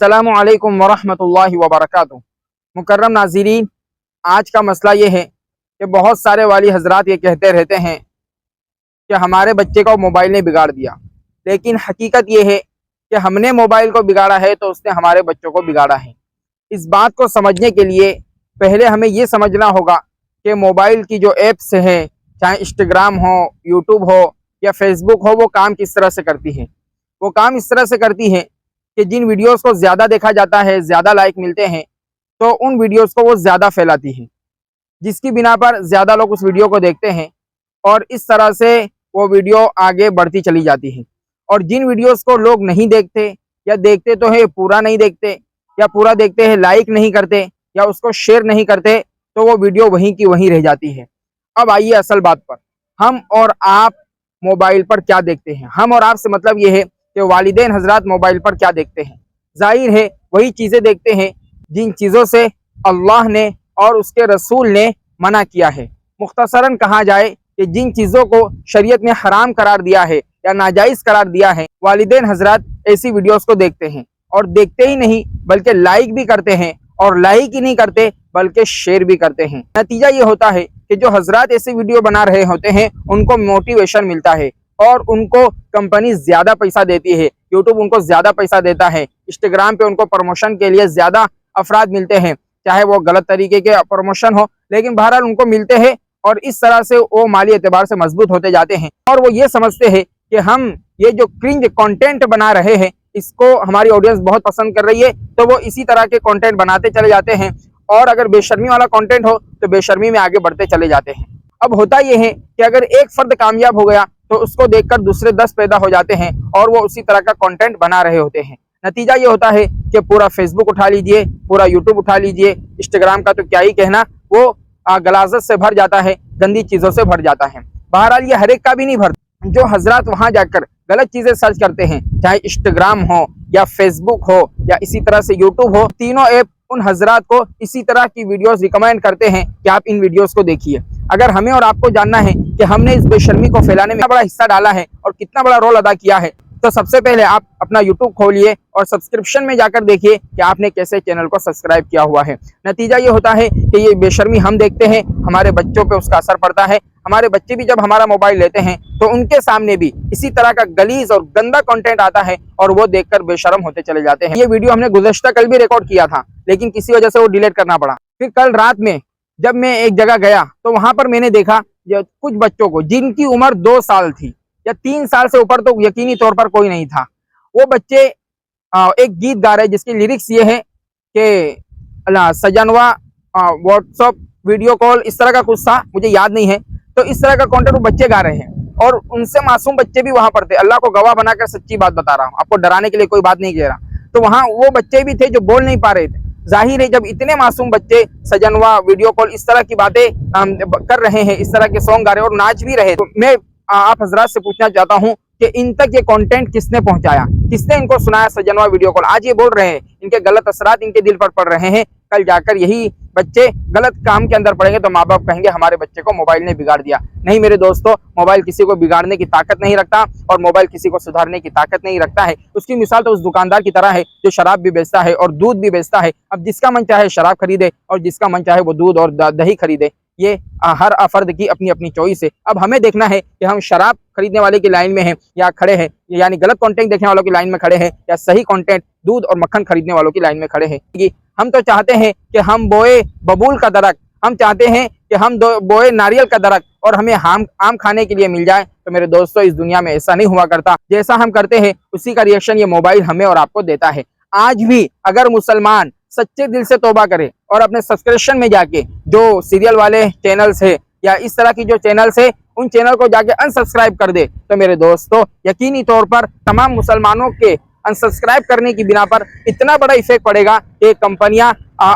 अस्सलामु अलैकुम वरहमतुल्लाहि वबरकातुहू। मुकर्रम नाज़रीन, आज का मसला ये है कि बहुत सारे वाली हजरात ये कहते रहते हैं कि हमारे बच्चे को मोबाइल ने बिगाड़ दिया, लेकिन हकीकत ये है कि हमने मोबाइल को बिगाड़ा है तो उसने हमारे बच्चों को बिगाड़ा है। इस बात को समझने के लिए पहले हमें ये समझना होगा कि मोबाइल की जो ऐप्स हैं, चाहे इंस्टाग्राम हो, यूट्यूब हो या फेसबुक हो, वो काम किस तरह से करती है। वो काम इस तरह से करती है कि जिन वीडियोस को ज़्यादा देखा जाता है, ज़्यादा लाइक मिलते हैं, तो उन वीडियोस को वो ज़्यादा फैलाती है, जिसकी बिना पर ज़्यादा लोग उस वीडियो को देखते हैं और इस तरह से वो वीडियो आगे बढ़ती चली जाती है। और जिन वीडियोस को लोग नहीं देखते या देखते तो है पूरा नहीं देखते, या पूरा देखते हैं लाइक नहीं करते या उसको शेयर नहीं करते, तो वो वीडियो वहीं की वहीं रह जाती है। अब आइए असल बात पर, हम और आप मोबाइल पर क्या देखते हैं। हम और आप से मतलब ये है कि वालिदैन हजरात मोबाइल पर क्या देखते हैं। जाहिर है वही चीज़ें देखते हैं जिन चीज़ों से अल्लाह ने और उसके रसूल ने मना किया है। मुख्तसरन कहा जाए कि जिन चीज़ों को शरीयत ने हराम करार दिया है या नाजायज़ करार दिया है, वालिदैन हजरात ऐसी वीडियोस को देखते हैं, और देखते ही नहीं बल्कि लाइक भी करते हैं, और लाइक ही नहीं करते बल्कि शेयर भी करते हैं। नतीजा ये होता है कि जो हजरात ऐसी वीडियो बना रहे होते हैं उनको मोटिवेशन मिलता है और उनको कंपनी ज़्यादा पैसा देती है, यूट्यूब उनको ज़्यादा पैसा देता है, इंस्टाग्राम पे उनको प्रमोशन के लिए ज़्यादा अफराद मिलते हैं, चाहे वो गलत तरीके के प्रमोशन हो, लेकिन बहरहाल उनको मिलते हैं और इस तरह से वो माली एतबार से मजबूत होते जाते हैं। और वो ये समझते हैं कि हम ये जो क्रिंज कंटेंट बना रहे हैं इसको हमारी ऑडियंस बहुत पसंद कर रही है, तो वो इसी तरह के कंटेंट बनाते चले जाते हैं, और अगर बेशर्मी वाला कंटेंट हो तो बेशर्मी में आगे बढ़ते चले जाते हैं। अब होता यह है कि अगर एक फर्द कामयाब हो गया तो उसको देखकर दूसरे 10 पैदा हो जाते हैं और वो उसी तरह का कंटेंट बना रहे होते हैं। नतीजा ये होता है कि पूरा फेसबुक उठा लीजिए, पूरा यूट्यूब उठा लीजिए, इंस्टाग्राम का तो क्या ही कहना, वो गलाजत से भर जाता है, गंदी चीज़ों से भर जाता है। बहरहाल ये हर एक का भी नहीं भरता। जो हजरात वहां जाकर गलत चीज़ें सर्च करते हैं, चाहे इंस्टाग्राम हो या फेसबुक हो या इसी तरह से यूट्यूब हो, तीनों ऐप उन हजरात को इसी तरह की वीडियोस रिकमेंड करते हैं कि आप इन वीडियोस को देखिए। अगर हमें और आपको जानना है कि हमने इस बेशर्मी को फैलाने में बड़ा हिस्सा डाला है और कितना बड़ा रोल अदा किया है, तो सबसे पहले आप अपना यूट्यूब खोलिए और सब्सक्रिप्शन में जाकर देखिए कि आपने कैसे चैनल को सब्सक्राइब किया हुआ है। नतीजा ये होता है कि ये बेशर्मी हम देखते हैं, हमारे बच्चों पे उसका असर पड़ता है। हमारे बच्चे भी जब हमारा मोबाइल लेते हैं तो उनके सामने भी इसी तरह का गलीज और गंदा कंटेंट आता है और वो देखकर बेशर्म होते चले जाते हैं। ये वीडियो हमने गुज़श्ता कल भी रिकॉर्ड किया था, लेकिन किसी वजह से वो डिलीट करना पड़ा। फिर कल रात में जब मैं एक जगह गया तो वहां पर मैंने देखा कुछ बच्चों को जिनकी उम्र 2 साल थी या 3 साल से ऊपर तो यकीनी तौर पर कोई नहीं था, वो बच्चे एक गीत गा रहे जिसकी लिरिक्स ये है कि सजनवा व्हाट्सअप वीडियो कॉल, इस तरह का कुछ था, मुझे याद नहीं है। तो इस तरह का कंटेंट वो बच्चे गा रहे हैं और उनसे मासूम बच्चे भी वहां पर थे। अल्लाह को गवाह बनाकर सच्ची बात बता रहा हूँ, आपको डराने के लिए कोई बात नहीं कह रहा। तो वहां वो बच्चे भी थे जो बोल नहीं पा रहे थे। जाहिर है जब इतने मासूम बच्चे सजनवा वीडियो कॉल इस तरह की बातें कर रहे हैं, इस तरह के सॉन्ग गा रहे हैं और नाच भी रहे, तो मैं आप हजरात से पूछना चाहता हूँ कि इन तक ये कंटेंट किसने पहुंचाया, किसने इनको सुनाया सजनवा वीडियो कॉल। आज ये बोल रहे हैं, इनके गलत असरात इनके दिल पर पड़ रहे हैं। कल जाकर यही बच्चे गलत काम के अंदर पड़ेंगे तो माँ बाप कहेंगे हमारे बच्चे को मोबाइल ने बिगाड़ दिया। नहीं मेरे दोस्तों, मोबाइल किसी को बिगाड़ने की ताकत नहीं रखता और मोबाइल किसी को सुधारने की ताकत नहीं रखता है। उसकी मिसाल तो उस दुकानदार की तरह है जो शराब भी बेचता है और दूध भी बेचता है। अब जिसका मन चाहे शराब खरीदे और जिसका मन चाहे वो दूध और दही खरीदे, ये हर फर्द की अपनी अपनी चॉइस है। अब हमें देखना है कि हम शराब खरीदने वाले की लाइन में हैं या खड़े हैं, यानी गलत कंटेंट देखने वालों की लाइन में खड़े हैं, या सही कंटेंट दूध और मक्खन खरीदने वालों की लाइन में खड़े हैं। हम तो चाहते हैं कि हम बोए बबूल का दरख्त, हम चाहते हैं कि हम बोए नारियल का दरख्त और हमें आम खाने के लिए मिल जाए। तो मेरे दोस्तों, इस दुनिया में ऐसा नहीं हुआ करता। जैसा हम करते हैं उसी का रिएक्शन ये मोबाइल हमें और आपको देता है। आज भी अगर मुसलमान सच्चे दिल से तौबा करे और अपने सब्सक्रिप्शन में जाके जो सीरियल वाले चैनल्स है या इस तरह की जो चैनल्स है उन चैनल को जाके अनसब्सक्राइब कर दे, तो मेरे दोस्तों यकीनी तौर पर तमाम मुसलमानों के अनसब्सक्राइब करने की बिना पर इतना बड़ा इफेक्ट पड़ेगा कि कंपनियां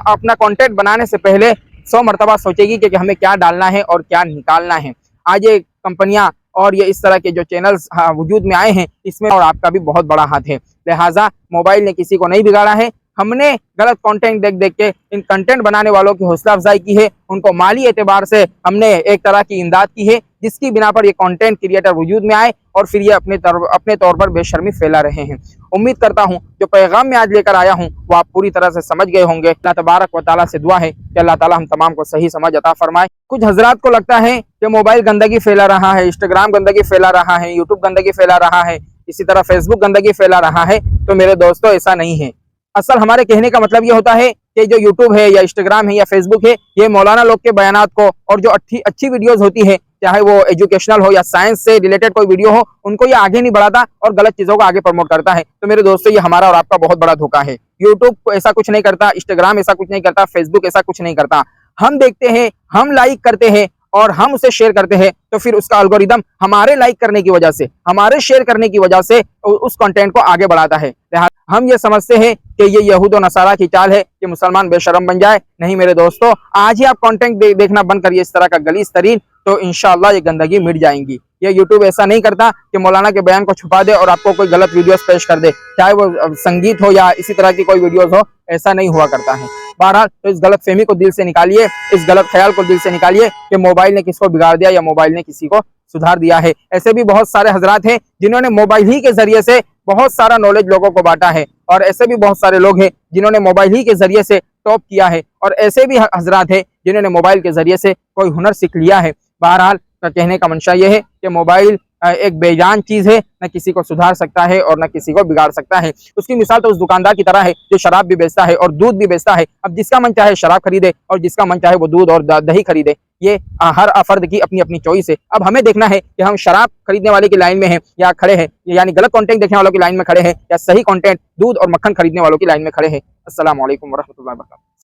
अपना कंटेंट बनाने से पहले 100 मरतबा सोचेगी कि हमें क्या डालना है और क्या निकालना है। आज ये कंपनियां और ये इस तरह के जो चैनल्स वजूद में आए हैं, इसमें और आपका भी बहुत बड़ा हाथ है। लिहाजा मोबाइल ने किसी को नहीं बिगाड़ा है, हमने गलत कंटेंट देख देख के इन कंटेंट बनाने वालों की हौसला अफजाई की है, उनको माली एतबार से हमने एक तरह की इमदाद की है, जिसकी बिना पर ये कंटेंट क्रिएटर वजूद में आए और फिर ये अपने तौर पर बेशर्मी फैला रहे हैं। उम्मीद करता हूँ जो पैगाम मैं आज लेकर आया हूँ वो आप पूरी तरह से समझ गए होंगे। अल्लाह तबारक व तआला से दुआ है कि अल्लाह ताला हम तमाम को सही समझ अता फरमाए। कुछ हजरात को लगता है कि मोबाइल गंदगी फैला रहा है, इंस्टाग्राम गंदगी फैला रहा है, यूट्यूब गंदगी फैला रहा है, इसी तरह फेसबुक गंदगी फैला रहा है। तो मेरे दोस्तों ऐसा नहीं है। असल हमारे कहने का मतलब ये होता है कि जो यूट्यूब है या इंस्टाग्राम है या फेसबुक है, ये मौलाना लोग के बयानात को और जो अच्छी वीडियोस होती है, चाहे वो एजुकेशनल हो या साइंस से रिलेटेड कोई वीडियो हो, उनको ये आगे नहीं बढ़ाता और गलत चीजों को आगे प्रमोट करता है। तो मेरे दोस्तों ये हमारा और आपका बहुत बड़ा धोखा है। यूट्यूब ऐसा कुछ नहीं करता, इंस्टाग्राम ऐसा कुछ नहीं करता, फेसबुक ऐसा कुछ नहीं करता। हम देखते हैं, हम लाइक करते हैं और हम उसे शेयर करते हैं, तो फिर उसका एल्गोरिदम हमारे लाइक करने की वजह से, हमारे शेयर करने की वजह से उस कंटेंट को आगे बढ़ाता है। हम ये समझते हैं कि ये यहूद और नसारा की चाल है कि मुसलमान बेशरम बन जाए। नहीं मेरे दोस्तों, आज ही आप कंटेंट देखना बंद करिए इस तरह का गलीज तरीन, तो इंशाअल्लाह ये गंदगी मिट जाएंगी। ये यूट्यूब ऐसा नहीं करता कि मौलाना के बयान को छुपा दे और आपको कोई गलत वीडियोस पेश कर दे, चाहे वो संगीत हो या इसी तरह की कोई वीडियोस हो, ऐसा नहीं हुआ करता है। बहरहाल तो इस गलत फहमी को दिल से निकालिए, इस गलत ख्याल को दिल से निकालिए कि मोबाइल ने किसको बिगाड़ दिया या मोबाइल ने किसी को सुधार दिया है। ऐसे भी बहुत सारे हजरात हैं जिन्होंने मोबाइल ही के जरिए से बहुत सारा नॉलेज लोगों को बांटा है, और ऐसे भी बहुत सारे लोग हैं जिन्होंने मोबाइल ही के जरिए से टॉप किया है, और ऐसे भी हजरात हैं जिन्होंने मोबाइल के जरिए से कोई हुनर सीख लिया है। बहरहाल का कहने का मंशा यह है कि मोबाइल एक बेजान चीज है, न किसी को सुधार सकता है और न किसी को बिगाड़ सकता है। उसकी मिसाल तो उस दुकानदार की तरह है जो शराब भी बेचता है और दूध भी बेचता है। अब जिसका मन चाहे शराब खरीदे और जिसका मन चाहे वो दूध और दही खरीदे, ये हर फर्द की अपनी अपनी चॉइस है। अब हमें देखना है कि हम शराब खरीदने वाले की लाइन में हैं या खड़े हैं, यानी गलत कंटेंट देखने वालों की लाइन में खड़े हैं, या सही कंटेंट दूध और मक्खन खरीदने वालों की लाइन में खड़े हैं। अस्सलाम वालेकुम व रहमतुल्लाहि व बरकातहू।